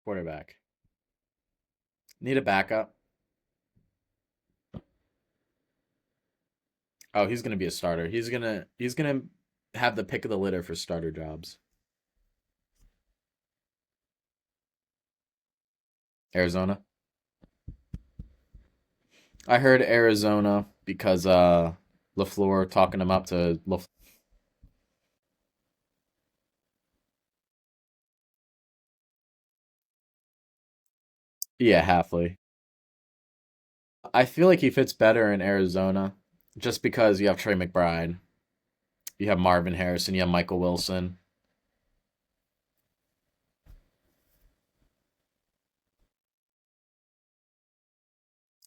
Quarterback. Need a backup. Oh, he's gonna be a starter. He's gonna have the pick of the litter for starter jobs. Arizona. I heard Arizona because LaFleur talking him up to yeah, Halfley. I feel like he fits better in Arizona just because you have Trey McBride, you have Marvin Harrison, you have Michael Wilson.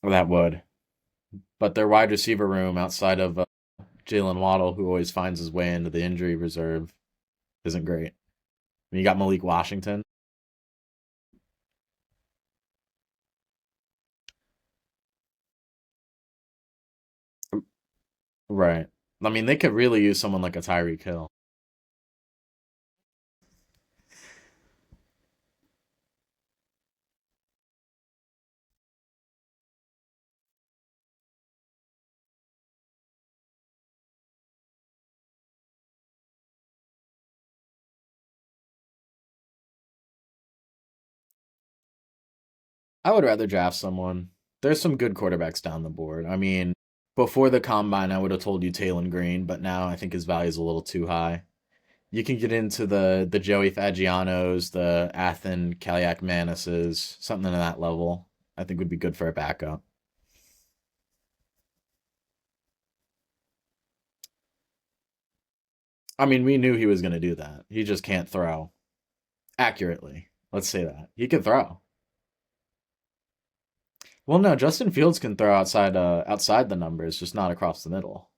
Well, that would. But their wide receiver room outside of Jalen Waddle, who always finds his way into the injury reserve, isn't great. And you got Malik Washington. Right. I mean, they could really use someone like a Tyreek Hill. I would rather draft someone. There's some good quarterbacks down the board. I mean, before the combine, I would have told you Taylon Green, but now I think his value is a little too high. You can get into the Joey Fagianos, the Athen Kaliakmanises, something to that level. I think would be good for a backup. I mean, we knew he was going to do that. He just can't throw accurately. Let's say that. He can throw. Well, no, Justin Fields can throw outside the numbers, just not across the middle.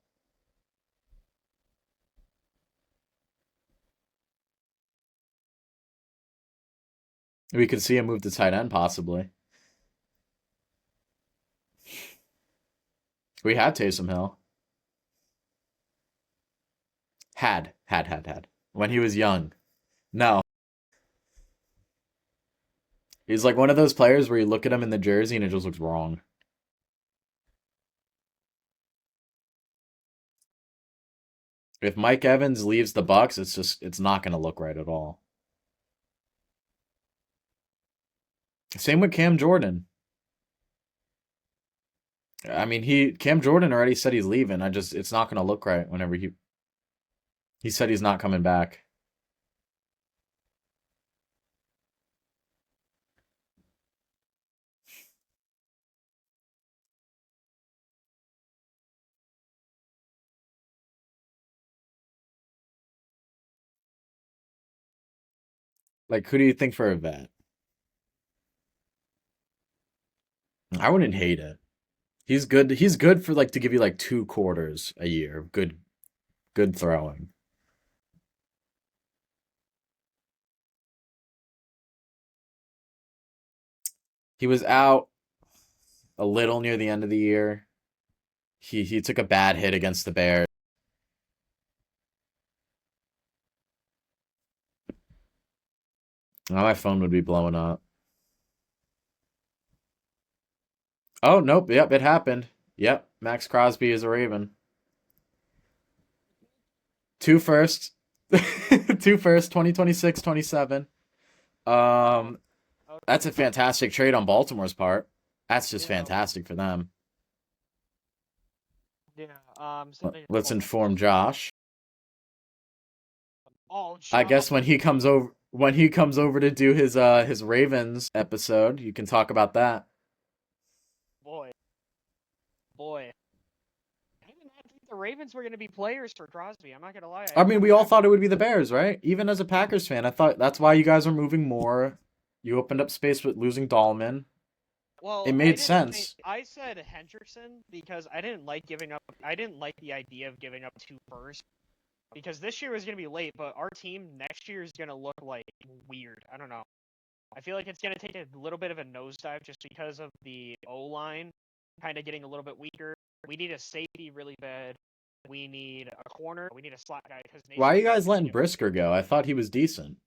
We could see him move to tight end possibly. We had Taysom Hill. Had. When he was young. No. He's like one of those players where you look at him in the jersey and it just looks wrong. If Mike Evans leaves the Bucks, it's not going to look right at all. Same with Cam Jordan. I mean, he Cam Jordan already said he's leaving. It's not going to look right whenever he said he's not coming back. Like, who do you think for a vet? I wouldn't hate it. He's good. He's good for like to give you like 2 quarters a year. Of good throwing. He was out a little near the end of the year. He took a bad hit against the Bears. Now my phone would be blowing up. Oh nope, yep, it happened. Yep, Max Crosby is a Raven. Two first. Two first, 2026, 27. Um, that's a fantastic trade on Baltimore's part. That's just fantastic for them. Let's inform Josh. I guess when he comes over to do his Ravens episode, you can talk about that. boy, boy. I didn't think the Ravens were going to be players for Crosby. I'm not going to lie. I mean, we all thought it would be the Bears, right? Even as a Packers fan, I thought that's why you guys are moving more. You opened up space with losing Dahlman. It Well, I made didn't think sense. I said Hendrickson because I didn't like giving up. I didn't like the idea of giving up two first because this year was going to be late, but our team next year is going to look like weird. I don't know. I feel like it's going to take a little bit of a nosedive just because of the O line kind of getting a little bit weaker. We need a safety really bad. We need a corner. We need a slot guy because Why are Nation you guys Chargie's letting gonna. Brisker go? I thought he was decent.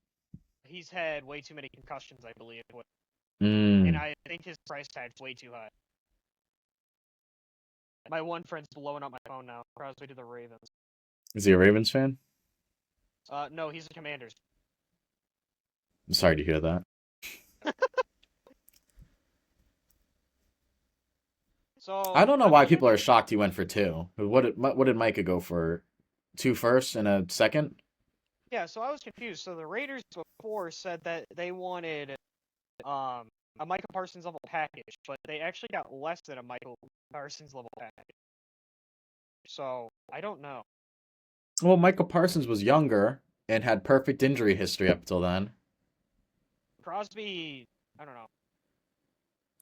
He's had way too many concussions, I believe, and Mm. I think his price tag's way too high. My one friend's blowing up my phone now. Crosby to the Ravens. Is he a Ravens fan? No, he's the Commanders. I'm sorry to hear that. I So don't know I'm why gonna people are be. shocked he went for two. What did Micah go for? Two first and a second? Yeah, so I was confused. So the Raiders before said that they wanted um a Michael Parsons level package, but they actually got less than a Michael Parsons level package. So I don't know. Well, Michael Parsons was younger and had perfect injury history up till then. Crosby, I don't know.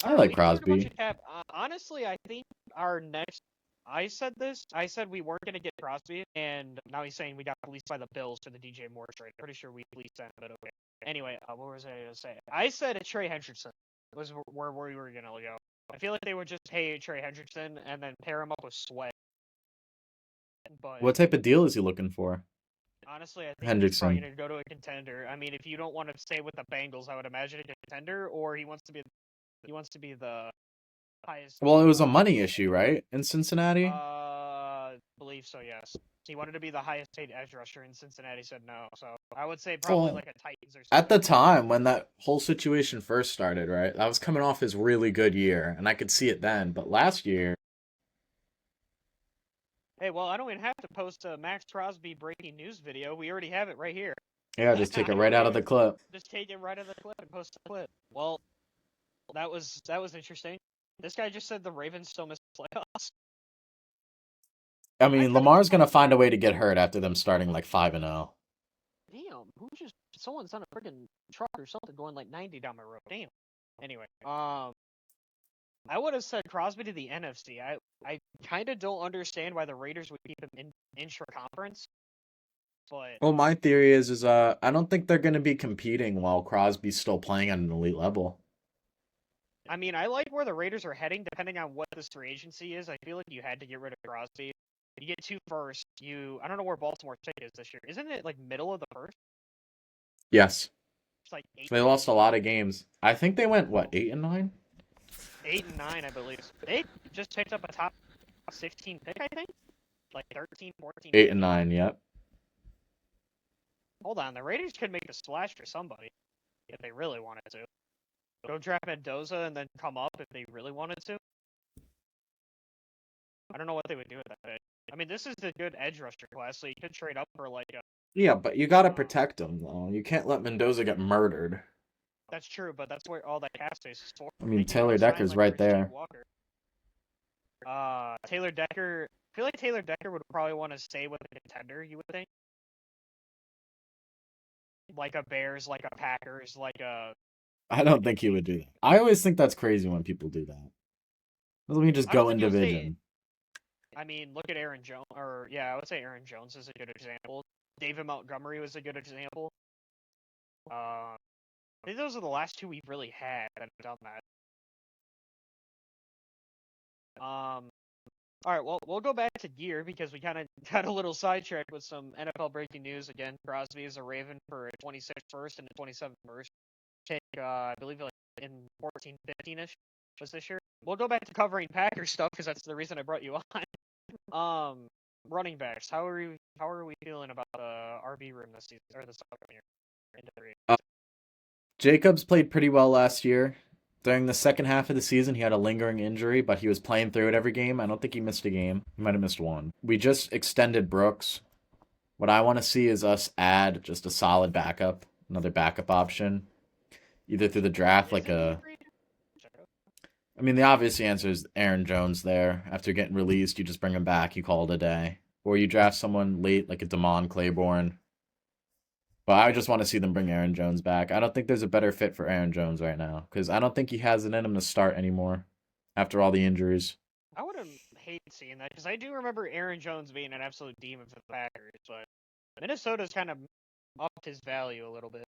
I I don't know. like We covered a bunch Crosby. of cap. Honestly, I think our next. I said this. I said we weren't gonna get Crosby, and now he's saying we got fleeced by the Bills for the DJ Moore trade. Pretty sure we fleeced them, but okay. Anyway, what was I gonna say? I said a Trey Hendrickson was where we were gonna go. I feel like they would just pay Trey Hendrickson and then pair him up with Sweat. But What type of deal is he looking for? honestly, I think he's probably Hendrickson. gonna go to a contender. I mean, if you don't want to stay with the Bengals, I would imagine a contender, or he wants to be the highest. Well, it was a money issue, right? In Cincinnati? Believe so, yes. He wanted to be the highest paid edge rusher, and Cincinnati said no. So I would say probably Well, like a Titans or at something. the time when that whole situation first started, right? I was coming off his really good year, and I could see it then. But last year, Hey, well, I don't even have to post a Max Crosby breaking news video. We already have it right here. yeah, just take it I right don't out of even the clip. just take it right out of the clip and post the clip. Well, that was interesting. This guy just said the Ravens still miss the playoffs. I I mean, could have Lamar's gonna sworn. find a way to get hurt after them starting like 5-0. Damn, who just someone's on a freaking truck or something going like 90 down my road. Damn. Anyway, I would have said Crosby to the NFC. I kind of don't understand why the Raiders would keep him in intra conference, but Well, my theory is I don't think they're gonna be competing while Crosby's still playing at an elite level. I mean, I like where the Raiders are heading depending on what this free agency is. I feel like you had to get rid of Crosby. You get two first. I don't know where Baltimore's pick is this year. Isn't it like middle of the first? Yes, It's like eight, they lost a lot of games. I think they went what 8-9. 8 and 9, I believe. They just picked up a top 16 pick, I think. Like 13, 14, Eight and 15. nine. Yep. Hold on, the Raiders could make a splash for somebody if they really wanted to. Go draft Mendoza and then come up if they really wanted to. I don't know what they would do with that pick. I mean, this is a good edge rusher class, so you could trade up for like a. Yeah, but you gotta protect him though. You can't let Mendoza get murdered. That's true, but that's where all that cap space is for. I mean, They can go Taylor sign Decker's like a right Rasheed there. Walker. Taylor Decker. I feel like Taylor Decker would probably want to stay with a contender. You would think, like a Bears, like a Packers, like a. I don't think he would do that. I always think that's crazy when people do that. Let me just I don't go in think he would stay. division. I mean, look at Aaron Jones, or yeah, I would say Aaron Jones is a good example. David Montgomery was a good example. I think those are the last two we've really had that have done that. All right, well, we'll go back to gear because we kind of got a little sidetracked with some NFL breaking news. Again, Crosby is a Raven for a 26th first and a 27th first. Pick, I believe, like in 14, 15-ish was this year. We'll go back to covering Packers stuff because that's the reason I brought you on. Running backs. How are we feeling about the RB room this season or this upcoming year? Into three. Jacobs played pretty well last year. During the second half of the season, he had a lingering injury, but he was playing through it every game. I don't think he missed a game. He might have missed one. We just extended Brooks. What I want to see is us add just a solid backup, another backup option, either through the draft, like Isn't he a a. free agent? I mean, the obvious answer is Aaron Jones there. After getting released, you just bring him back, you call it a day. Or you draft someone late, like a Damon Claiborne. But I just want to see them bring Aaron Jones back. I don't think there's a better fit for Aaron Jones right now because I don't think he has it in him to start anymore after all the injuries. I would have hated seeing that because I do remember Aaron Jones being an absolute demon for the Packers, but Minnesota's kind of upped his value a little bit.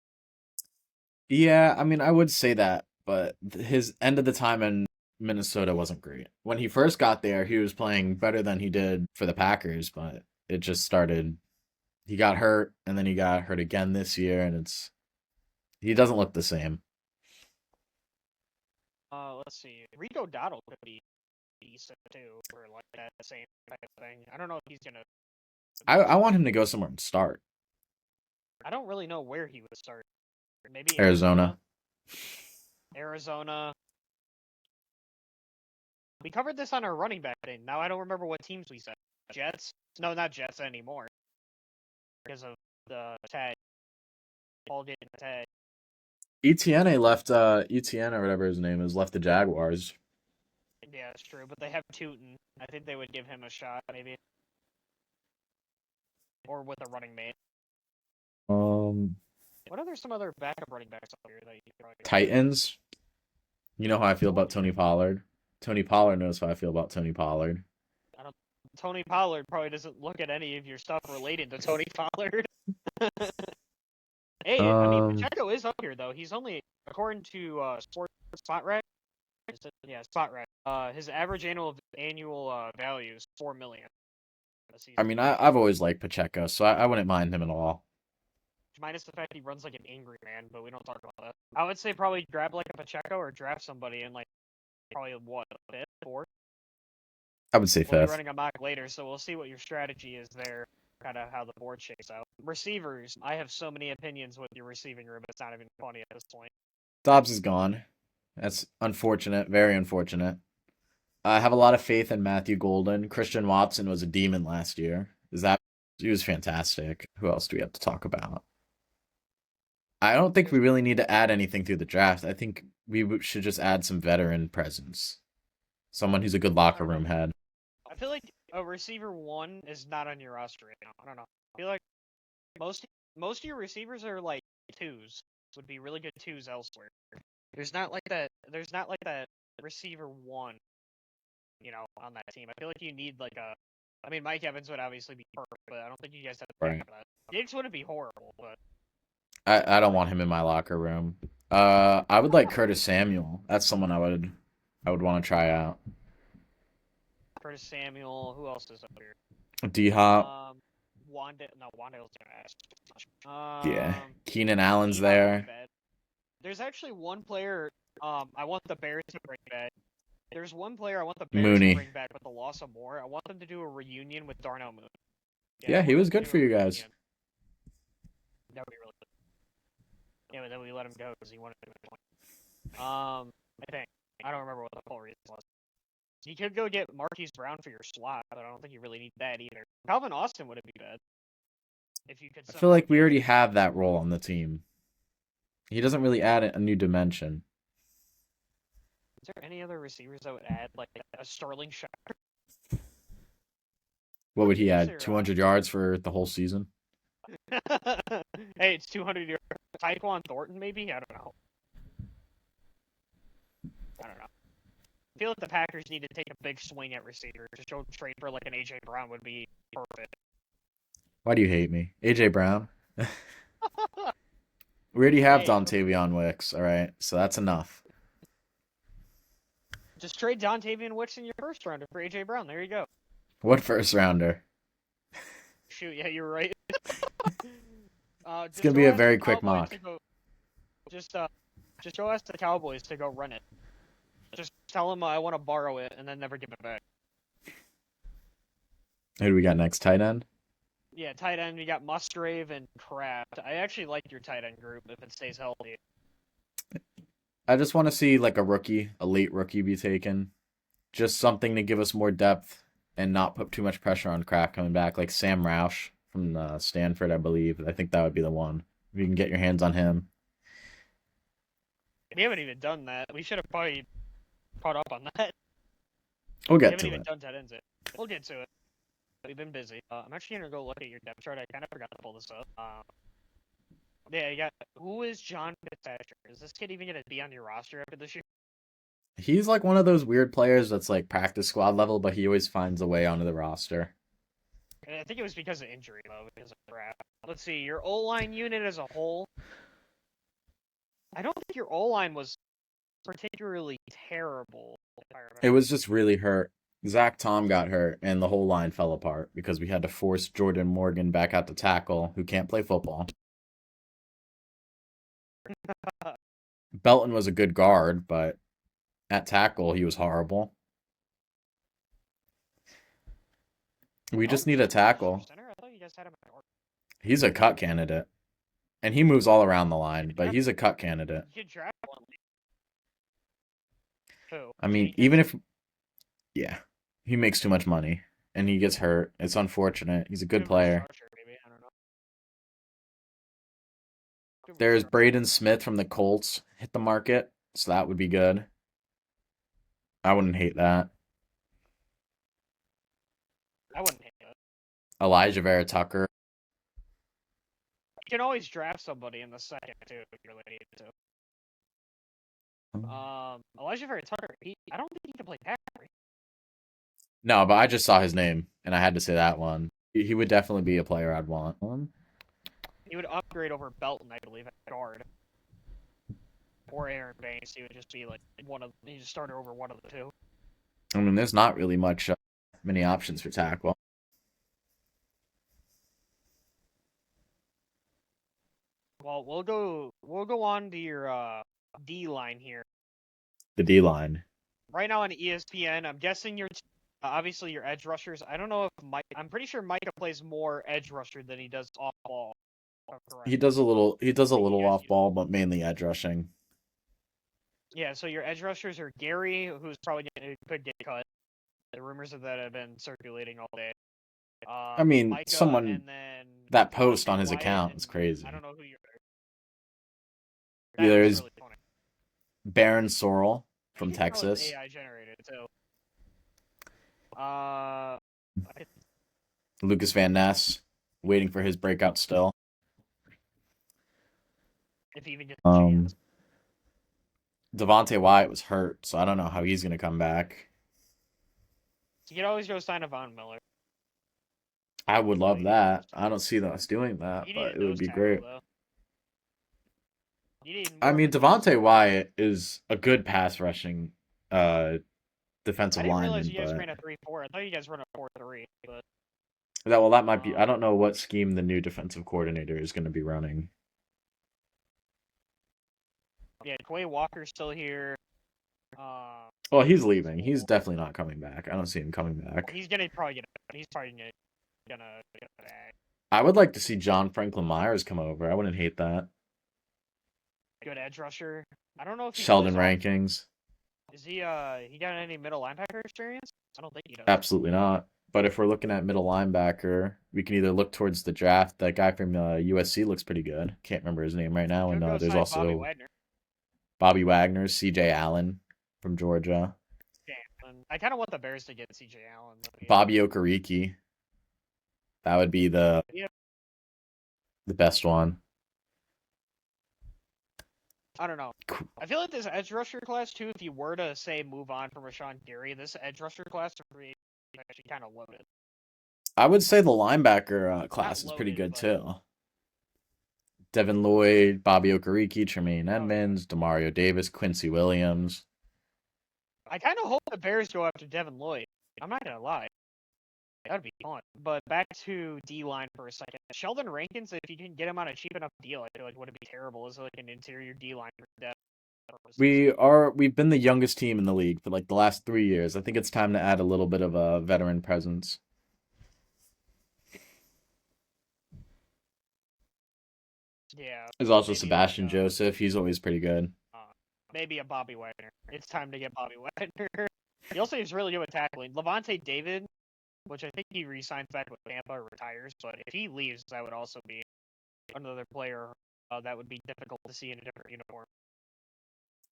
Yeah, I mean, I would say that, but his end of the time in Minnesota wasn't great. When he first got there, he was playing better than he did for the Packers, but it just started. He got hurt, and then he got hurt again this year, and he doesn't look the same. Let's see. Rico Dottle could be decent too, or like that same type of thing. I don't know if he's gonna be. I want him to go somewhere and start. I don't really know where he would start. Maybe Arizona. Arizona. We covered this on our running back thing. Now I don't remember what teams we said. Jets? No, not Jets anymore. Because of the tag. Paul getting the tag. Etienne left. Etienne or whatever his name is left the Jaguars. Yeah, it's true. But they have Tootin. I think they would give him a shot, maybe. Or with a running mate. What are there some other backup running backs up here that you could probably Titans. You know how I feel about Tony Pollard. Tony Pollard knows how I feel about Tony Pollard. Tony Pollard probably doesn't look at any of your stuff related to Tony Pollard. Hey, I mean, Pacheco is up here though. He's only, according to Sports Spot Rack. Yeah, Spot Rack. His average annual value is 4 million. I mean, I've always liked Pacheco, so I wouldn't mind him at all. Minus the fact he runs like an angry man, but we don't talk about that. I would say probably grab like a Pacheco or draft somebody in like probably what, fifth, fourth. I would say We'll be fifth. running a mock later, so we'll see what your strategy is there. Kind of how the board shakes out. Receivers, I have so many opinions with your receiving room. It's not even funny at this point. Dobbs is gone. That's unfortunate. Very unfortunate. I have a lot of faith in Matthew Golden. Christian Watson was a demon last year. He was fantastic. Who else do we have to talk about? I don't think we really need to add anything through the draft. I think we should just add some veteran presence. Someone who's a good locker room head. I feel like a receiver one is not on your roster right now. I don't know. I feel like most of your receivers are like twos. Would be really good twos elsewhere. There's not like that receiver one, on that team. I feel like you need like a. I mean, Mike Evans would obviously be perfect, but I don't think you guys have to think of that. Diggs wouldn't be horrible, but I don't want him in my locker room. I would like Curtis Samuel. That's someone I would want to try out. Curtis Samuel. Who else is up here? D Hop. Wandale's gonna ask. Yeah. Keenan Allen's there. There's actually one player. I want the Bears to bring back. There's one player I want the Bears Mooney. to bring back with the loss of Moore. I want them to do a reunion with Darnell Mooney. Yeah, he was good for you guys. Reunion. That would be really good. Yeah, but then we let him go because he wanted to win. I think. I don't remember what the full reason was. You could go get Marquise Brown for your slot, but I don't think you really need that either. Calvin Austin wouldn't be bad. If you could. I feel like we already have that role on the team. He doesn't really add a new dimension. Is there any other receivers that would add like a Sterling shot? What would he add? 200 yards for the whole season? Hey, it's 200 yards. Tyquan Thornton, maybe? I don't know. I feel like the Packers need to take a big swing at receiver. Just go trade for like an AJ Brown would be perfect. Why do you hate me? AJ Brown? We already have Dontavion Wicks, alright? So that's enough. Just trade Dontavion Wicks in your first rounder for AJ Brown. There you go. What first rounder? Shoot, yeah, you're right. It's gonna be a very quick mock. Just go ask the Cowboys to go run it. Just tell them I want to borrow it and then never give it back. Who do we got next? Tight end? Yeah, tight end. We got Musgrave and Kraft. I actually like your tight end group if it stays healthy. I just want to see like a late rookie be taken. Just something to give us more depth and not put too much pressure on Kraft coming back. Like Sam Roush from Stanford, I believe. I think that would be the one. If you can get your hands on him. We haven't even done that. We should have probably caught up on that. We'll get to it. We haven't even done tight ends yet. We'll get to it. We've been busy. I'm actually going to go look at your depth chart. I kind of forgot to pull this up. Yeah, you got... Who is John Fitzpatrick? Is this kid even going to be on your roster after this year? He's like one of those weird players that's like practice squad level, but he always finds a way onto the roster. I think it was because of injury, though, because of crap. Let's see, your O-line unit as a whole... I don't think your O-line was particularly terrible, if I It remember. was just really hurt. Zach Tom got hurt, and the whole line fell apart because we had to force Jordan Morgan back out to tackle, who can't play football. Belton was a good guard, but at tackle, he was horrible. We just Belton's need a still your tackle. center? I thought you guys had him at guard. He's a cut candidate, and he moves all around the You line, could but draft, he's a cut candidate. you could draft one. Who? I mean, even Jenkins? if, yeah, he makes too much money and he gets hurt. It's unfortunate. He's a good Good player. restructure, maybe. I don't know. Good There's restructure. Braden Smith from the Colts hit the market, so that would be good. I wouldn't hate that. I wouldn't hate it. Elijah Vera Tucker. You can always draft somebody in the second too if you really need to. Elijah Vera Tucker. I don't think he can play pass. No, but I just saw his name and I had to say that one. He would definitely be a player I'd want. He would upgrade over Belton, I believe, at guard. Or Aaron Banks. He would just be like he'd just start over one of the two. I mean, there's not really much many options for tackle. Well, we'll go on to your D line here. The D line. Right now on ESPN, I'm guessing obviously your edge rushers. I don't know if Mike. I'm pretty sure Micah plays more edge rusher than he does off ball. if I'm correct. He does a little. He does I a think you little guys. off ball, but mainly edge rushing. Yeah, so your edge rushers are Gary, who's probably could get cut. The rumors of that have been circulating all day. I mean, Micah, someone and then that post Devontae on his Wyatt, account and is crazy. I don't know who you're. That looks There's really funny. Baron Sorrell I think from you can tell it's Texas. AI generated too. Uh, Lucas Van Ness, waiting for his breakout still. if he even gets a Um, chance. Devontae Wyatt was hurt, so I don't know how he's gonna come back. You could always go sign a Von Miller. I would But love you need a that. nose I tackle. don't see us doing that, You need but a it would nose be tackle great. though. You need I more of a mean, nose Devontae tackle. Wyatt is a good pass rushing uh, I defensive didn't realize lineman, you guys but ran a 3-4. I thought you guys run a 4-3, but that might be. I um, don't know what scheme the new defensive coordinator is going to be running. yeah, Quay Walker's still here. Uh, Well, he's leaving. He's definitely not coming back. I don't see him coming back. he's gonna probably get. He's probably gonna get a I would like to see John Franklin Myers come over. I wouldn't hate that. good edge rusher. I don't know if he Sheldon plays off. Rankings. Is he got any middle linebacker experience? I don't think he does. Absolutely not. But if we're looking at middle linebacker, we can either look towards the draft. That guy from USC looks pretty good. Can't remember his name right now. You And could go there's sign Bobby also Wagner. Bobby Wagner, C.J. Allen from Georgia, And I kind of want the Bears to get C.J. Allen. Bobby Okereke. That would be Yeah, the best one. I don't know. I feel like this edge rusher class too. If you were to say move on from Rashawn Gary, this edge rusher class is actually kind of loaded. I would say the linebacker Not class is pretty loaded, good but too. Devin Lloyd, Bobby Okereke, Tremaine oh yeah. Edmonds, Demario Davis, Quincy Williams. I kind of hope the Bears go after Devin Lloyd. I'm not gonna lie, that'd be fun. But back to D line for a second. Sheldon Rankins, if you can get him on a cheap enough deal, I feel like wouldn't be terrible as like an interior D line for depth purposes. We've been the youngest team in the league for like the last 3 years. I think it's time to add a little bit of a veteran presence. Yeah. There's also Maybe Sebastian like Joseph. He's always pretty good. maybe a Bobby Wagner. It's time to get Bobby Wagner. He also is really good with tackling. Levante David, which I think he re-signs back with Tampa or retires, but if he leaves, that would also be another player that would be difficult to see in a different uniform.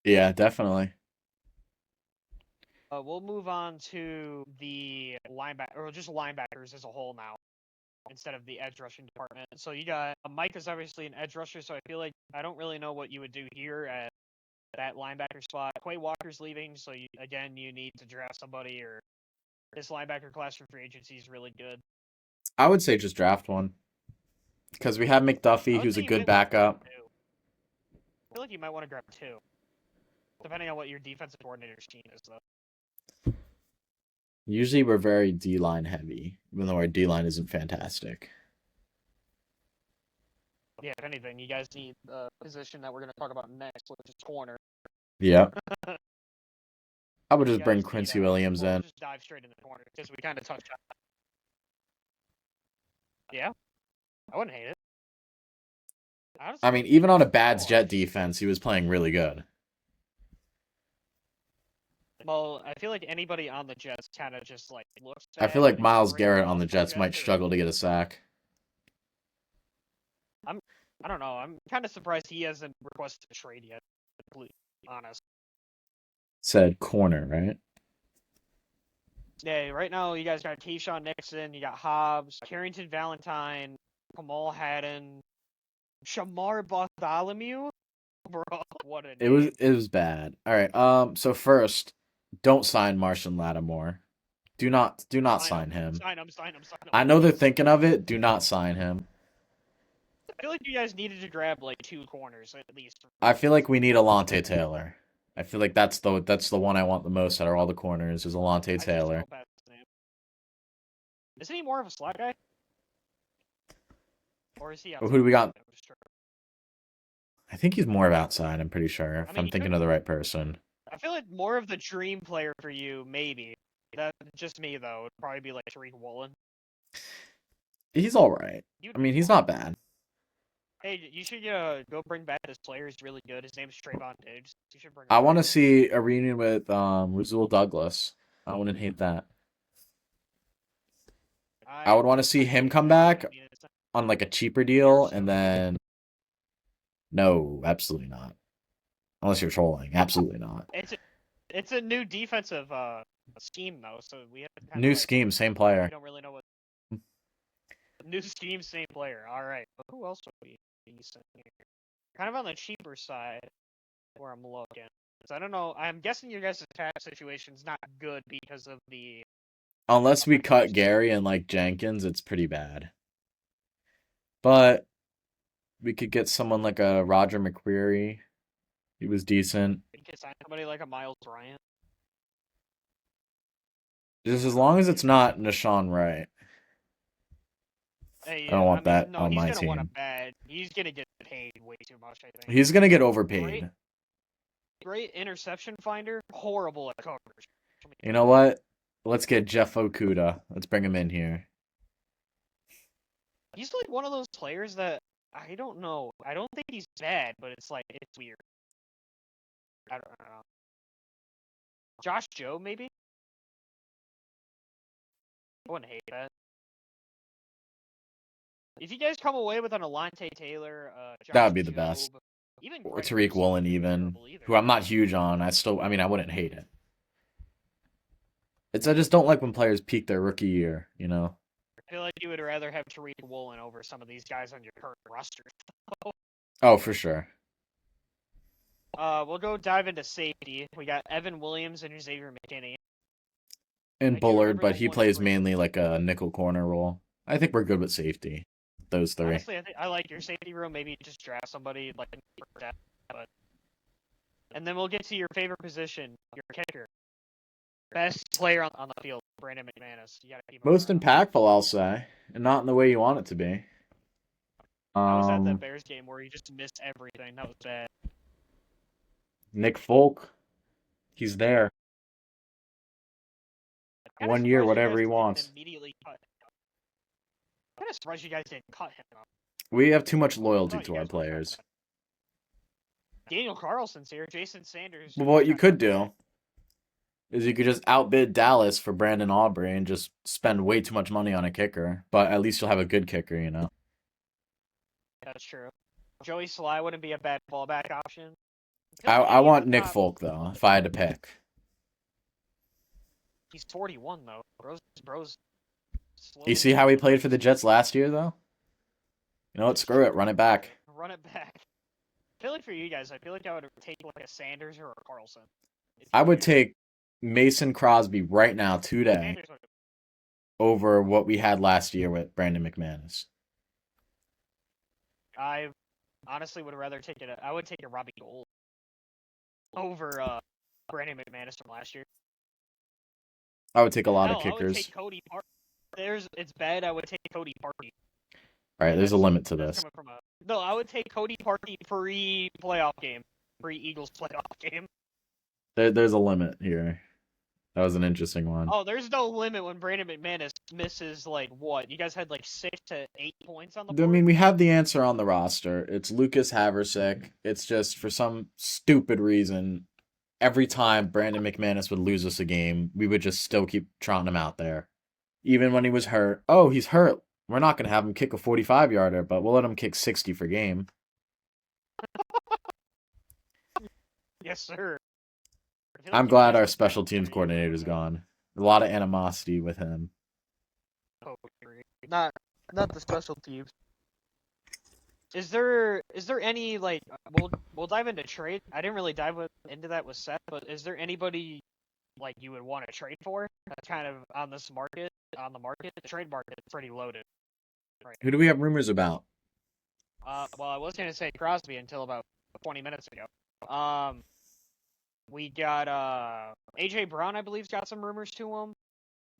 Yeah, definitely. We'll move on to the linebacker, or just linebackers as a whole now, instead of the edge rushing department. So you got Mike is obviously an edge rusher, so I feel like I don't really know what you would do here at that linebacker spot. Quay Walker's leaving, so you need to draft somebody, or this linebacker class for free agency is really good. I would say just draft one because we have I McDuffie, would who's say a you good might want to grab backup. two. I feel like you might want to grab two. depending on what your defensive coordinator's team is, though. Usually we're very D-line heavy, even though our D-line isn't fantastic. Yeah, if anything, you guys need the position that we're going to talk about next, which is corner. Yeah. I would You just bring guys need, Quincy Williams well, we'll in. just dive straight into the corner, because we kind of touched on it. Yeah, I wouldn't hate it. I Honestly, mean, even on a I bad don't Jet mind it. defense, he was playing really good. Well, I feel like anybody on the Jets kind of just, like, looks I feel bad like when they Myles get written Garrett on off the by Jets might Jets, or struggle to get a sack. I don't know. I'm kind of surprised he hasn't requested a trade yet, to be honest. Said corner, right? Yeah, right now you guys got Keyshawn Nixon, you got Hobbs, Carrington Valentine, Kamal Haddon, Shamar Bartholomew. Bro, what a name. It was bad. All right. So first, don't sign Martian Lattimore. Do not Sign him. sign him. Sign him, sign him, sign him. I know they're thinking of it. Do not sign him. I feel like you guys needed to grab like 2 corners at least. I feel like we need Alontae Taylor. I feel like that's the one I want the most out of all the corners is Alontae I just Taylor. hope that's his name. Isn't he more of a slot guy? Or is he outside? Who do we got? I'm just sure. I think he's more of outside. I'm pretty sure if I mean, I'm thinking of the right person. I feel like more of the dream player for you, maybe. That's just me though. It'd probably be like Tariq Woolen. He's all right. You'd I mean, be he's fine. not bad. Hey, you should go bring back this player. He's really good. His name's Trayvon Diggs. You should bring him I back. want to see a reunion with Rasul Douglas. I wouldn't hate that. I would want to see him come back on like a cheaper deal, and then no, absolutely not. Unless you're trolling, absolutely not. It's a new defensive scheme though, so we have to kind of New like scheme, same we player. don't really know what new scheme, same player. All right, but who else would be decent here? Kind of on the cheaper side, where I'm looking. So I don't know. I'm guessing your guys' cap situation's not good because of the. Unless we cut Gary and like Jenkins, it's pretty bad. But we could get someone like a Roger McCreary. He was decent. You could sign somebody like a Miles Bryant. Just as long as it's not Nashawn Wright. Hey, I don't want that no, on he's my gonna want a team. bad. He's gonna get paid way too much. I think. He's gonna get overpaid. Great interception finder. Horrible at coverage. You know what? Let's get Jeff Okuda. Let's bring him in here. He's like one of those players that I don't know. I don't think he's bad, but it's like it's weird. I don't know. Josh Joe, maybe? I wouldn't hate that. If you guys come away with an Alontae Taylor, That Josh would be the Jobe, best. even Or Greg Tariq Newsome Woolen wouldn't be even. terrible either. Who I'm not huge on. I mean, I wouldn't hate it. I just don't like when players peak their rookie year, you know? I feel like you would rather have Tariq Woolen over some of these guys on your current roster. Oh, for sure. We'll go dive into safety. We got Evan Williams and Xavier McKinney. And I do Bullard, remember but the he one plays free. mainly like a nickel corner role. I think we're good with safety. Those three. Honestly, I like your safety room. Maybe just draft somebody like that. But and then we'll get to your favorite position, your kicker. Best player on the field, Brandon McManus. You gotta keep him Most around. impactful, I'll say, and not in the way you want it to be. I was at that Bears game where he just missed everything. That was bad. Nick Folk, he's there. Kinda 1 year, surprised you whatever guys he didn't wants. immediately cut him. Kind of surprised you guys didn't cut him. We have too much I loyalty thought you to our guys would cut players. him. Daniel Carlson's here. Jason Sanders. But what you could do is you could just outbid Dallas for Brandon Aubrey and just spend way too much money on a kicker. But at least you'll have a good kicker, you know? That's true. Joey Sly wouldn't be a bad fallback option. I want Nick Folk, though, if I had to pick. He's 41, though. Bro's You see how he played for the Jets last year, though? You know what? Screw it. Run it back. Run it back. I feel like for you guys, I feel like I would take like a Sanders or a Carlson. I would take Mason Crosby right now, today, over what we had last year with Brandon McManus. I honestly would rather take it. I would take a Robbie Gould. over Brandon McManus from last year. I would take a lot of Hell, I would kickers. take Cody Parkey. It's bad. I would take Cody Parkey. All right, And there's a limit to that's this. coming from a no. I would take Cody Parkey pre-playoff game, pre-Eagles playoff game. There's a limit here. That was an interesting one. Oh, there's no limit when Brandon McManus misses like what? You guys had like 6 to 8 points on the I board. mean, we have the answer on the roster. It's Lucas Haversick. It's just for some stupid reason, every time Brandon McManus would lose us a game, we would just still keep trotting him out there. Even when he was hurt. Oh, he's hurt. We're not going to have him kick a 45-yarder, but we'll let him kick 60 for game. Yes, sir. I'm glad our special teams coordinator is gone. A lot of animosity with him. Oh, not the special teams. Is there any like we'll dive into trade? I didn't really dive into that with Seth, but is there anybody like you would want to trade for? That's kind of on this market, the trade market is pretty loaded. Right. Who do we have rumors about? Well, I was gonna say Crosby until about 20 minutes ago. We got AJ Brown, I believe's got some rumors to him.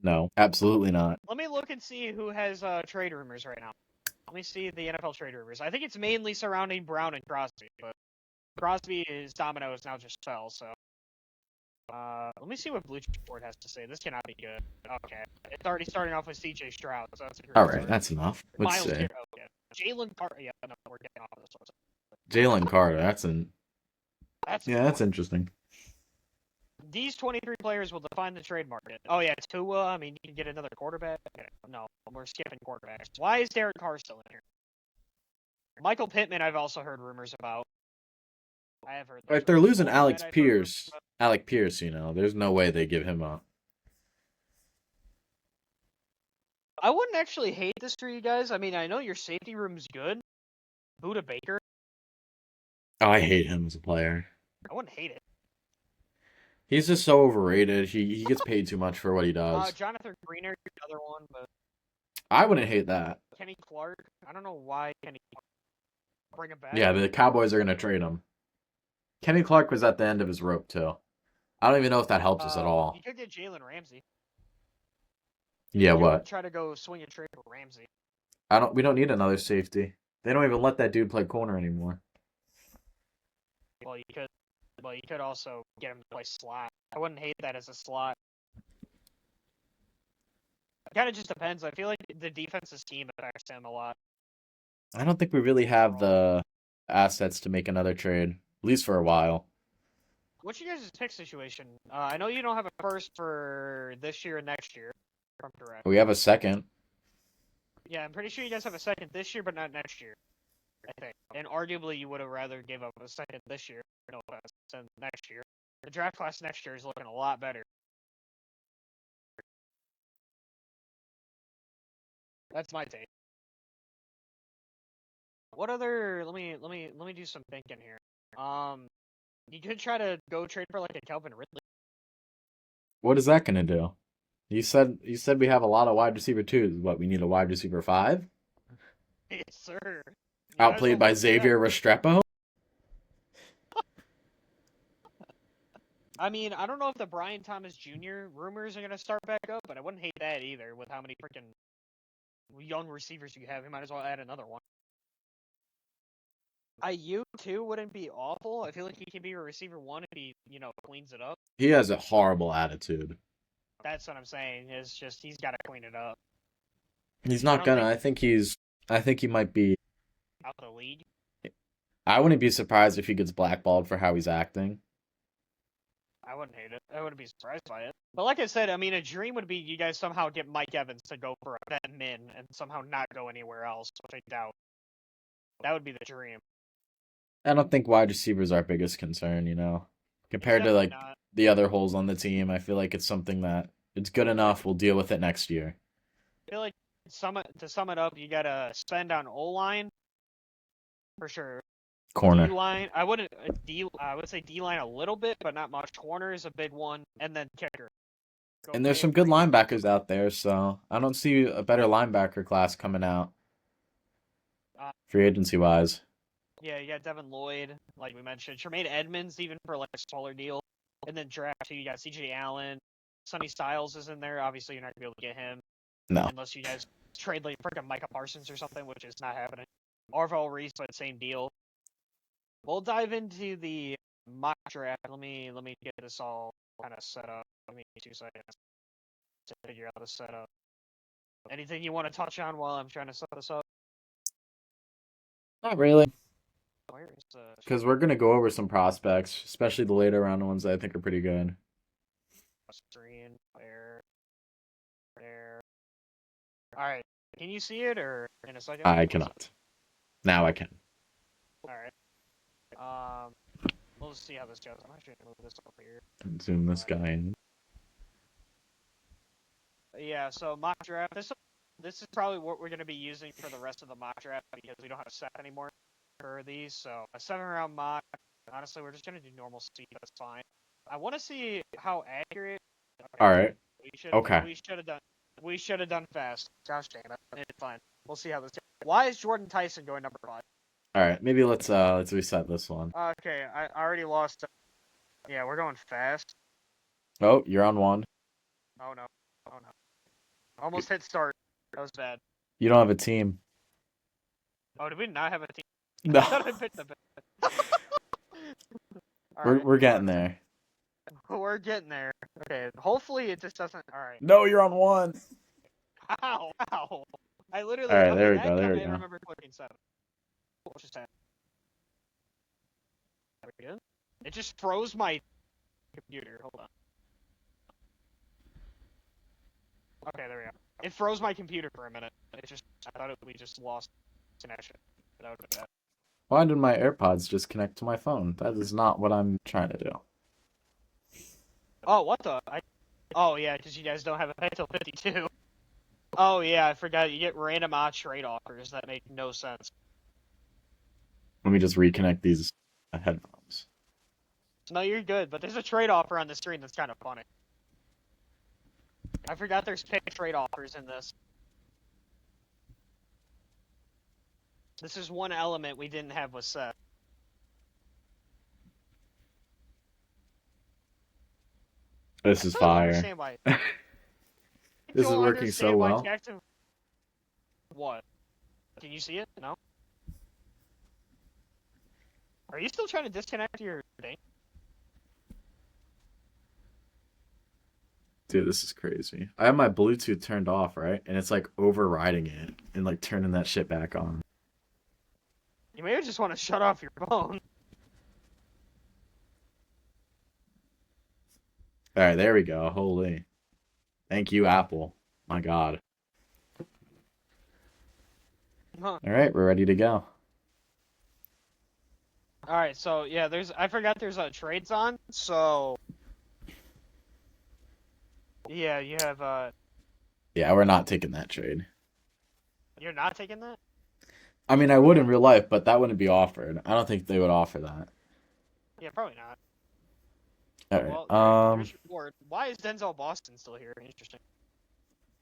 No, absolutely not. Let me look and see who has trade rumors right now. Let me see the NFL trade rumors. I think it's mainly surrounding Brown and Crosby, but Crosby is dominoes now just fell, so. Let me see what Blue Board has to say. This cannot be good. Okay. It's already starting off with CJ Stroud, so that's a great All right, start. that's enough. Let's Miles see. Garrett. Okay. Jalen Carter. Yeah, no, we're getting off of this one. Jalen Carter. That's That's interesting. These 23 players will define the trade market. Oh yeah, Tua. I mean, you can get another quarterback. Okay. No, we're skipping quarterbacks. Why is Derek Carr still in here? Michael Pittman, I've also heard rumors about. I have heard. If they're losing Alex Pierce, there's no way they give him up. I wouldn't actually hate this for you guys. I mean, I know your safety room's good. Buda Baker. Oh, I hate him as a player. I wouldn't hate it. He's just so overrated. He gets paid too much for what he does. Jonathan Greener, another one, but I wouldn't hate that. Kenny Clark. I don't know why Kenny Clark. Bring him back. Yeah, the Cowboys are gonna trade him. Kenny Clark was at the end of his rope too. I don't even know if that helps us at all. You could get Jalen Ramsey. Yeah, what? Try to go swing a trade for Ramsey. We don't need another safety. They don't even let that dude play corner anymore. Well, you could also get him to play slot. I wouldn't hate that as a slot. It kind of just depends. I feel like the defensive scheme affects him a lot. I don't think we really have the assets to make another trade, at least for a while. What's your guys' pick situation? I know you don't have a first for this year and next year, if I'm correct. We have a second. Yeah, I'm pretty sure you guys have a second this year, but not next year. I think. And arguably, you would have rather gave up a second this year, no less, than next year. The draft class next year is looking a lot better. That's my take. What other? Let me do some thinking here. You could try to go trade for like a Calvin Ridley. What is that gonna do? You said we have a lot of wide receiver twos. What, we need a wide receiver 5? Yes, sir. Outplayed by Xavier Restrepo? I mean, I don't know if the Brian Thomas Jr. rumors are gonna start back up, but I wouldn't hate that either. With how many freaking young receivers you have, you might as well add another one. IU too wouldn't be awful. I feel like he can be a receiver 1 if he, cleans it up. He has a horrible attitude. That's what I'm saying. It's just he's got to clean it up. He's not gonna. I think he might be out of the league. I wouldn't be surprised if he gets blackballed for how he's acting. I wouldn't hate it. I wouldn't be surprised by it. But like I said, I mean, a dream would be you guys somehow get Mike Evans to go for a vet min and somehow not go anywhere else, which I doubt. That would be the dream. I don't think wide receivers are our biggest concern, compared to like the other holes on the team. I feel like it's something that it's good enough. We'll deal with it next year. I feel like to sum it up, you gotta spend on O-line for sure. Corner. D-line, I would say D-line a little bit, but not much. Corner is a big one, and then kicker. And there's some good linebackers out there, so I don't see a better linebacker class coming out free agency wise. Yeah, you got Devin Lloyd, like we mentioned. Tremaine Edmonds, even for like a smaller deal. And then draft two, you got CJ Allen. Sonny Styles is in there. Obviously, you're not gonna be able to get him No. unless you guys trade like freaking Micah Parsons or something, which is not happening. Arvel Reese, but same deal. We'll dive into the mock draft. Let me get this all kind of set up. Let me 2 seconds to figure out the setup. Anything you want to touch on while I'm trying to set this up? Not really. Where is the Because we're going to go over some prospects, especially the later round ones that I think are pretty good. screen? There. All right. Can you see it or in a second? I cannot. Now I can. All right. We'll see how this goes. I'm actually gonna move this over here. Zoom this guy in. Yeah. So mock draft. This is probably what we're gonna be using for the rest of the mock draft because we don't have a set anymore for these. So a 7-round mock. Honestly, we're just gonna do normal speed. That's fine. I want to see how accurate. Okay. All right. We should Okay. we should have done fast. Gosh dang it. It's fine. We'll see how this goes. Why is Jordan Tyson going number 5? All right. Maybe let's reset this one. Okay, I already lost. Yeah, we're going fast. Oh, you're on one. Oh no. Oh no. Almost hit start. That was bad. You don't have a team. Oh, did we not have a team? No. I thought I picked the best. We're getting there. We're getting there. Okay, hopefully it just doesn't. All right. No, you're on one. Ow! Ow! I literally. All right, Okay, there we that go. There time we I go. remember clicking 7. What just happened? There we go. It just froze my computer. Hold on. Okay, there we go. It froze my computer for a minute. I thought we just lost connection. That would have been bad. Why did my AirPods just connect to my phone? That is not what I'm trying to do. Oh, what the? Oh, yeah, because you guys don't have a pay till 52. Oh, yeah, I forgot. You get random odd trade offers that make no sense. Let me just reconnect these headphones. No, you're good, but there's a trade offer on the screen that's kind of funny. I forgot there's pick trade offers in this. This is one element we didn't have with Seth. This I is still don't fire. understand why. This is Don't working so understand why well. Jackson. What? Can you see it? No. Are you still trying to disconnect your thing? Dude, this is crazy. I have my Bluetooth turned off, right? And it's like overriding it and like turning that shit back on. You may just want to shut off your phone. All right, there we go. Holy. Thank you, Apple. My God. Huh. All right, we're ready to go. All right, so yeah, I forgot there's trades on. So yeah, you have Yeah, we're not taking that trade. you're not taking that? I mean, I would in real life, but that wouldn't be offered. I don't think they would offer that. Yeah, probably not. All Well, right. there's your board. Why is Denzel Boston still here? Interesting.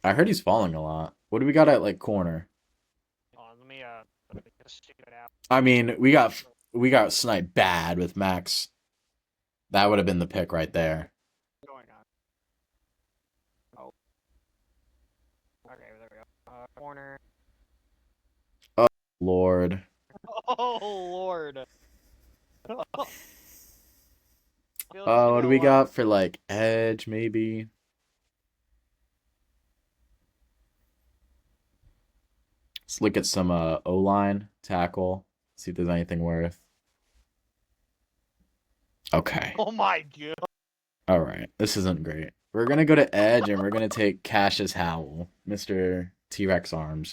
I heard he's falling a lot. What do we got at like corner? Hold on, let me just check it out. I mean, we got sniped bad with Max. That would have been the pick right there. What's going on? Oh. Okay, there we go. Corner. Lord. Oh Lord. What do we got for like edge maybe? Let's look at some O-line tackle. See if there's anything worth. Okay. Oh my god. All right. This isn't great. We're gonna go to edge and we're gonna take Cassius Howell, Mr. T-Rex arms.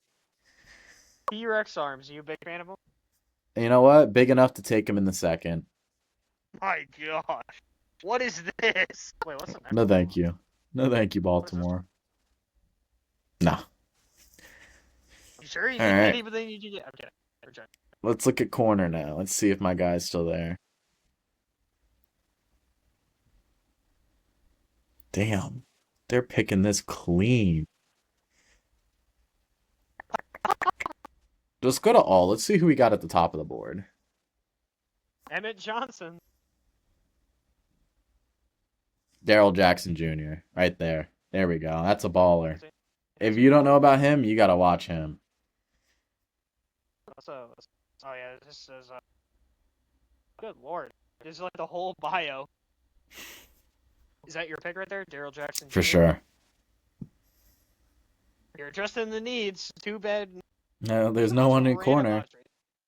T-Rex arms. Are you a big fan of him? You know what? Big enough to take him in the second. My gosh. What is this? Wait, what's the next No, one? thank you. No, thank you, Baltimore. No. You sure you All didn't right. get anything you did? I'm kidding. Reject. Let's look at corner now. Let's see if my guy's still there. Damn. They're picking this clean. Just go to all. Let's see who we got at the top of the board. Emmett Johnson. Daryl Jackson Jr. right there. There we go. That's a baller. Is he? If Is he you don't know bald? about him, you gotta watch him. So, oh yeah, this says. Good lord, this is like the whole bio. Is that your pick right there, Daryl Jackson For Jr.? sure. You're just in the needs. Too bad. No, there's no Just one in random corner. odds.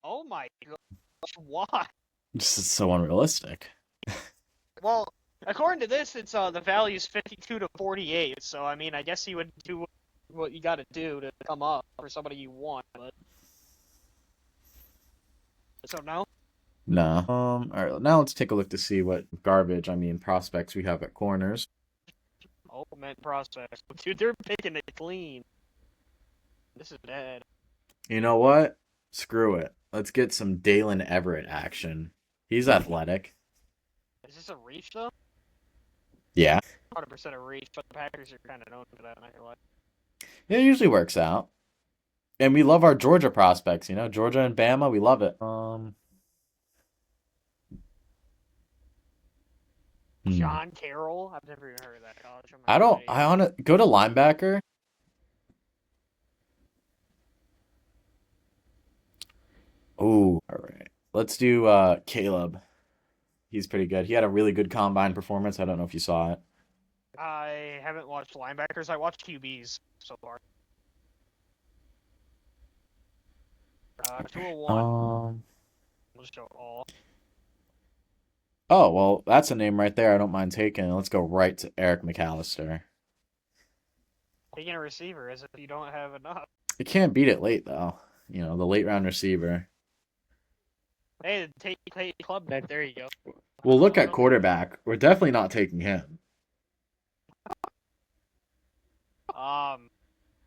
Oh my gosh, why? This is so unrealistic. Well, according to this, it's the value's 52 to 48. So I mean, I guess you would do what you got to do to come up for somebody you want. But so no. No. All right. Now let's take a look to see what garbage, prospects we have at corners. Oh, man, prospects. Dude, they're picking it clean. This is bad. You know what? Screw it. Let's get some Dalen Everett action. He's athletic. Is this a reach though? Yeah. 100% a reach, but the Packers are kind of known for that. Not gonna lie. It usually works out. And we love our Georgia prospects, Georgia and Bama, we love it. Hmm. John Carroll. I've never even heard of that college. I'm I not don't. gonna I on it. Go to linebacker. Oh, all right. Let's do Caleb. He's pretty good. He had a really good combine performance. I don't know if you saw it. I haven't watched linebackers. I watched QBs so far. 201. We'll just go all. Oh, well, that's a name right there. I don't mind taking. Let's go right to Eric McAllister. Taking a receiver as if you don't have enough. You can't beat it late though. The late round receiver. Hey, take club deck. There you go. We'll look I at don't think. quarterback. We're definitely not taking him.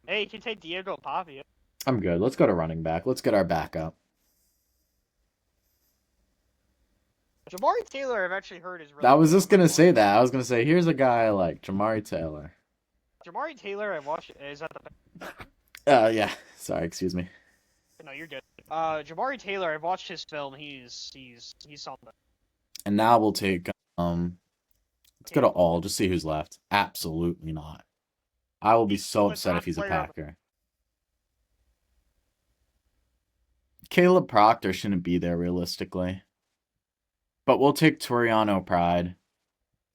Hey, you can take Diego Pavia. I'm good. Let's go to running back. Let's get our backup. Jamari Taylor, I've actually heard is I really was good. just gonna say that. I was gonna say here's a guy I like Jamari Taylor. Jamari Taylor, I watched. Is that the? Yeah. Sorry, excuse me. No, you're good. Jamari Taylor, I've watched his film. He's something. And now we'll take let's go to Caleb. all. Just see who's left. Absolutely not. I will be He's so the upset top if he's a player on the- Packer. Caleb Proctor shouldn't be there realistically. But we'll take Toriano Pride.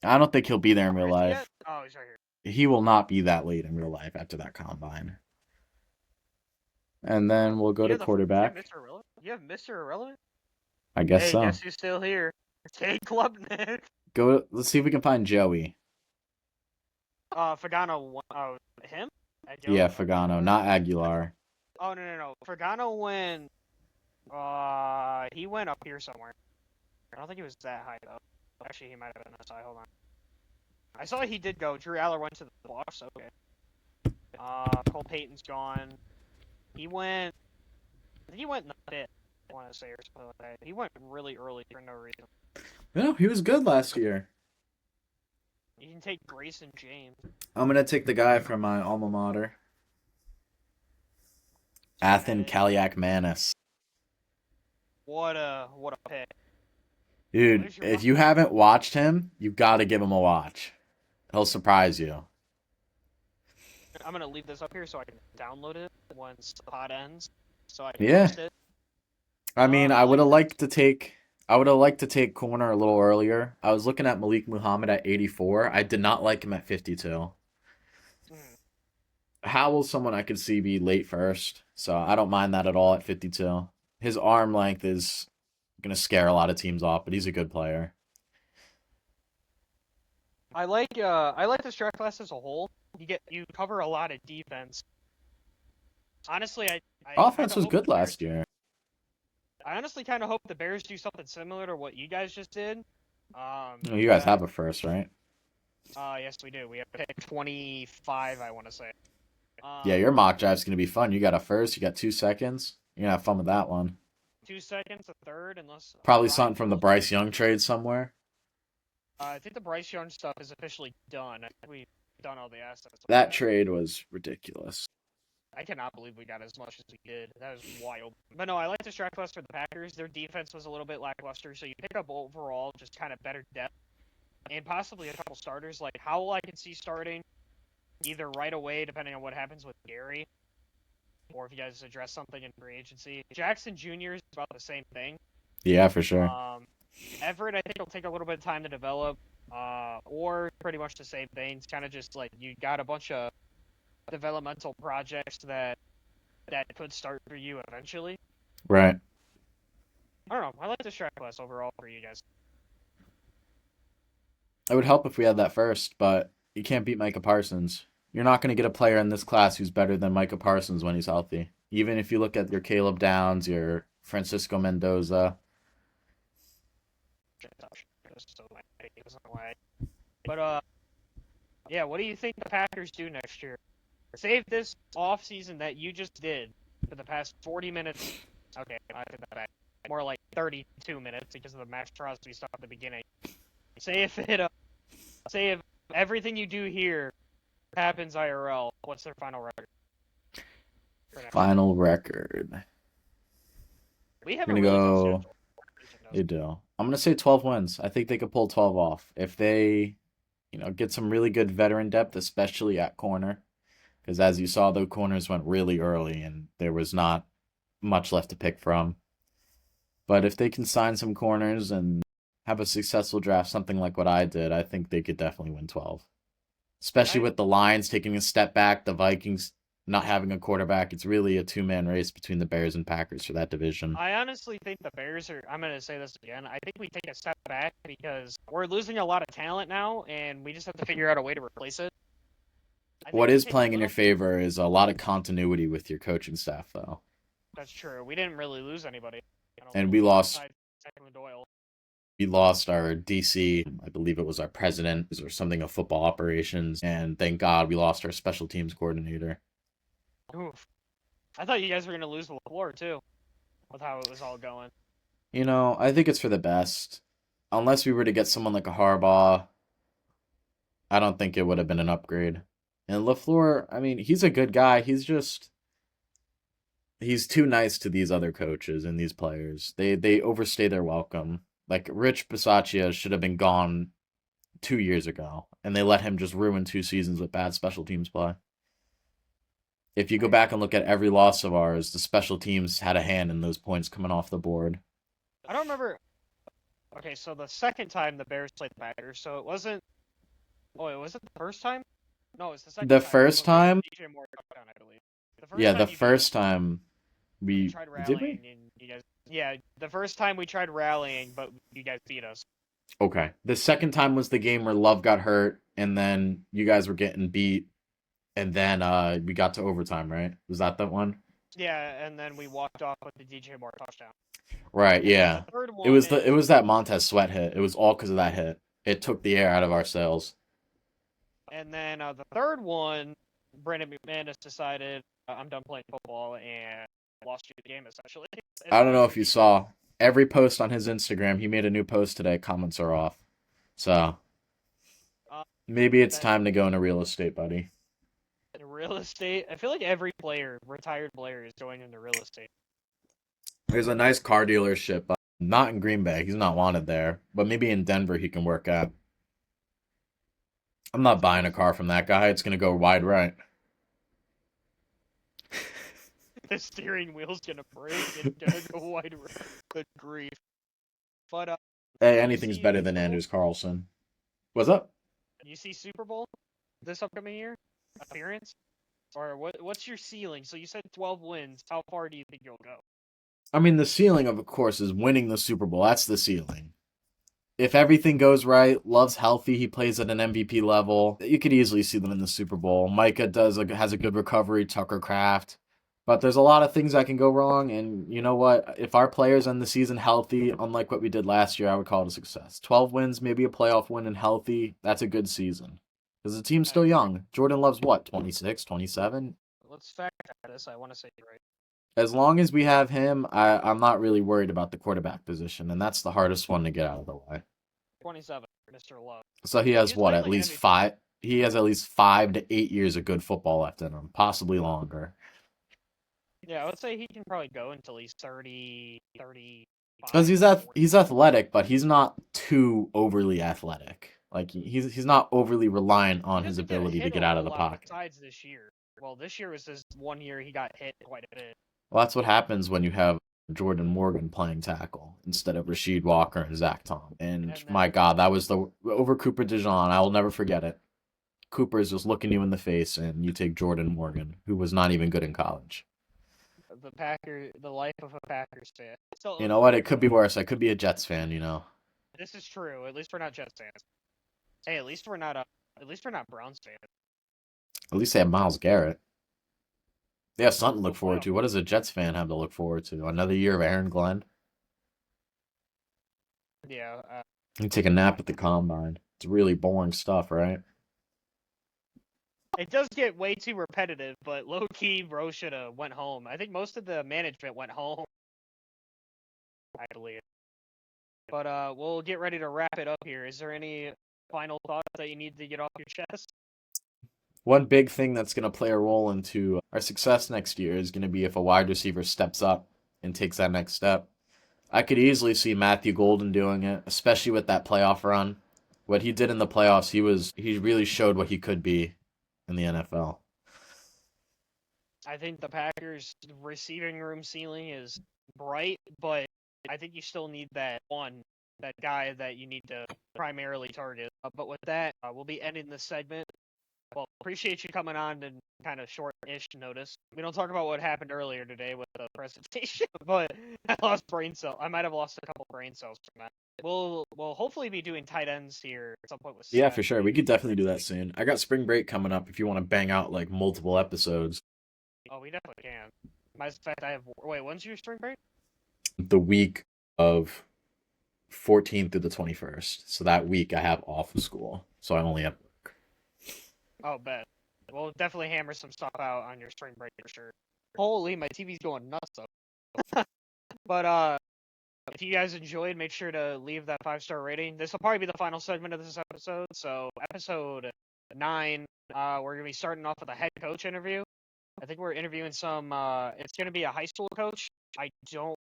I don't think he'll be there in real Is he life. yet? Oh, he's right here. He will not be that late in real life after that combine. And then we'll go to quarterback. You have Mr. Irrelevant? I guess Hey, so. guess who's still here? Take Club Nick. Let's see if we can find Joey. Fagano. Oh, him? Yeah, Fagano, not Aguilar. Oh no. Fagano went. He went up here somewhere. I don't think he was that high though. Actually, he might have been this high. Hold on. I saw he did go. Drew Aller went to the Bucks. Okay. Cole Payton's gone. He went. He went in the fifth. I want to say or something like that. He went really early for no reason. No, he was good last year. You can take Grayson James. I'm gonna take the guy from my alma mater, Athen Kaliak Manis. What a pick. Dude, if you haven't watched him, you've got to give him a watch. He'll surprise you. I'm gonna leave this up here so I can download it once the pod ends, so I can post it. I would have liked to take. I would have liked to take corner a little earlier. I was looking at Malik Muhammad at 84. I did not like him at 52. Howell's someone I could see be late first, so I don't mind that at all at 52. His arm length is gonna scare a lot of teams off, but he's a good player. I like this draft class as a whole. You cover a lot of defense. Honestly, I offense was good last year. I honestly kind of hope the Bears do something similar to what you guys just did. You guys have a first, right? Yes, we do. We have pick 25, I want to say. Yeah, your mock draft's gonna be fun. You got a first, you got 2 seconds. You're gonna have fun with that one. 2 seconds, a third, unless probably something from the Bryce Young trade somewhere. I think the Bryce Young stuff is officially done. I think we've done all the assets. That trade was ridiculous. I cannot believe we got as much as we did. That was wild. But no, I like this draft class for the Packers. Their defense was a little bit lackluster, so you pick up overall just kind of better depth and possibly a couple starters. Like Howell, I can see starting either right away, depending on what happens with Gary, or if you guys address something in free agency. Jackson Jr. is about the same thing. Yeah, for sure. Everett, I think, will take a little bit of time to develop, or pretty much the same thing. It's kind of just like you got a bunch of developmental projects that could start for you eventually. Right. I don't know. I like this draft class overall for you guys. It would help if we had that first, but you can't beat Micah Parsons. You're not going to get a player in this class who's better than Micah Parsons when he's healthy. Even if you look at your Caleb Downs, your Francisco Mendoza. But yeah. What do you think the Packers do next year? Save this off season that you just did for the past 40 minutes. Okay, I think that more like 32 minutes because of the Max Crosby stuff at the beginning. Say if everything you do here happens IRL, what's their final record? Final record. We have We're a going to really tough go. schedule. They do. I'm going to say 12 wins. I think they could pull 12 off. If they, get some really good veteran depth, especially at corner. Because as you saw, the corners went really early and there was not much left to pick from. But if they can sign some corners and have a successful draft, something like what I did, I think they could definitely win 12. Especially with the Lions taking a step back, the Vikings not having a quarterback. It's really a two-man race between the Bears and Packers for that division. I honestly think the Bears are. I'm going to say this again. I think we take a step back because we're losing a lot of talent now, and we just have to figure out a way to replace it. What is playing in your favor is a lot of continuity with your coaching staff, though. That's true. We didn't really lose anybody. And we lost. We lost our DC, I believe it was our president or something of football operations, and thank God we lost our special teams coordinator. Oof. I thought you guys were going to lose LaFleur, too, with how it was all going. I think it's for the best. Unless we were to get someone like a Harbaugh, I don't think it would have been an upgrade. And LaFleur, I mean, he's a good guy. He's too nice to these other coaches and these players. They overstay their welcome. Like Rich Bisaccia should have been gone 2 years ago, and they let him just ruin 2 seasons with bad special teams play. If you go back and look at every loss of ours, the special teams had a hand in those points coming off the board. I don't remember. Okay, so the second time the Bears played the Packers, so it wasn't. Oh, wait, was it the first time? No, it's the second time. The first time? DJ Moore touchdown, I believe. The first time we tried rallying, and you guys. Yeah, the first time we tried rallying, but you guys beat us. Okay. The second time was the game where Love got hurt, and then you guys were getting beat, and then we got to overtime, right? Was that the one? Yeah, and then we walked off with the DJ Moore touchdown. Right, yeah. It was that Montez Sweat hit. It was all because of that hit. It took the air out of our sails. And then the third one, Brandon McManus decided I'm done playing football and lost you the game essentially. I don't know if you saw every post on his Instagram. He made a new post today. Comments are off, so maybe it's time to go into real estate, buddy. Real estate. I feel like every retired player, is going into real estate. There's a nice car dealership. Not in Green Bay. He's not wanted there, but maybe in Denver he can work at. I'm not buying a car from that guy. It's gonna go wide right. The steering wheel's gonna break and gonna go wide right. Good grief. But hey, anything's better than Anders Carlson. What's up? You see Super Bowl this upcoming year? Appearance? Or what's your ceiling? So you said 12 wins. How far do you think you'll go? I mean, the ceiling, of course, is winning the Super Bowl. That's the ceiling. If everything goes right, Love's healthy, he plays at an MVP level, you could easily see them in the Super Bowl. Micah has a good recovery, Tucker Kraft. But there's a lot of things that can go wrong, and you know what? If our players end the season healthy, unlike what we did last year, I would call it a success. 12 wins, maybe a playoff win and healthy, that's a good season. Because the team's still young. Jordan Love's what, 26, 27? Let's fact check this. I want to say you're right. As long as we have him, I'm not really worried about the quarterback position, and that's the hardest one to get out of the way. 27, Mr. Love. So he has what, at least 5? He has at least 5 to 8 years of good football left in him, possibly longer. Yeah, I would say he can probably go until he's 30, 35, Because forty. he's athletic, but he's not too overly athletic. Like he's not overly reliant He on his doesn't get ability to hit a get out of whole the lot pocket. besides this year. Well, this year was his 1 year he got hit quite a bit. Well, that's what happens when you have Jordan Morgan playing tackle instead of Rasheed Walker and Zach Tom. And And my then God, that was the over Cooper DeJean. I will never forget it. Cooper is just looking you in the face, and you take Jordan Morgan, who was not even good in college. the life of a Packers fan. So You know what? It could be worse. I could be a Jets fan. this is true. At least we're not Jets fans. Hey, at least we're not Browns fans. At least they have Miles Garrett. They have something to No look forward playoff. to. What does a Jets fan have to look forward to? Another year of Aaron Glenn? Yeah, You take a nap at the combine. It's really boring stuff, right? it does get way too repetitive, but low key, Bro should have went home. I think most of the management went home. I believe. But we'll get ready to wrap it up here. Is there any final thoughts that you need to get off your chest? One big thing that's going to play a role into our success next year is going to be if a wide receiver steps up and takes that next step. I could easily see Matthew Golden doing it, especially with that playoff run. What he did in the playoffs, he really showed what he could be in the NFL. I think the Packers' receiving room ceiling is bright, but I think you still need that guy that you need to primarily target. But with that, we'll be ending this segment. Well, appreciate you coming on in kind of short-ish notice. We don't talk about what happened earlier today with the presentation, but I lost brain cell. I might have lost a couple brain cells from that. We'll hopefully be doing tight ends here at some point with Yeah, Seth, for sure. We maybe could definitely do next that week. soon. I got spring break coming up if you want to bang out like multiple episodes. Oh, we definitely can. Matter of fact, I have. Wait, when's your spring break? The week of 14th through the 21st. So that week I have off of school. So I only have Oh, bet. We'll definitely hammer some stuff out on your spring break for sure. Holy, my TV's going nuts though. But if you guys enjoyed, make sure to leave that 5-star rating. This will probably be the final segment of this episode. So episode 9, we're gonna be starting off with a head coach interview. I think we're interviewing some. It's gonna be a high school coach. I don't.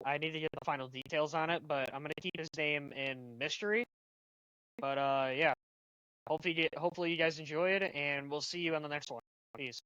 I need to get the final details on it, but I'm gonna keep his name in mystery. But yeah, hopefully you guys enjoy it, and we'll see you on the next one. Peace.